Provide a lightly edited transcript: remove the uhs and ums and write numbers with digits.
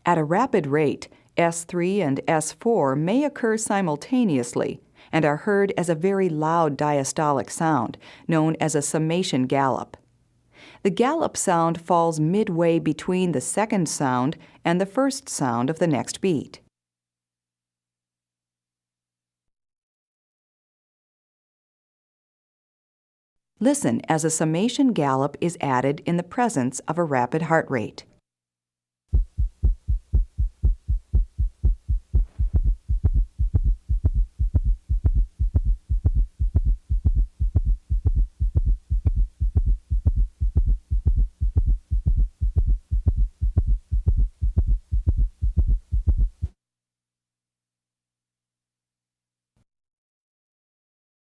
At a rapid rate, S3 and S4 may occur simultaneously and are heard as a very loud diastolic sound, known as a summation gallop. The gallop sound falls midway between the second sound and the first sound of the next beat. Listen as a summation gallop is added in the presence of a rapid heart rate.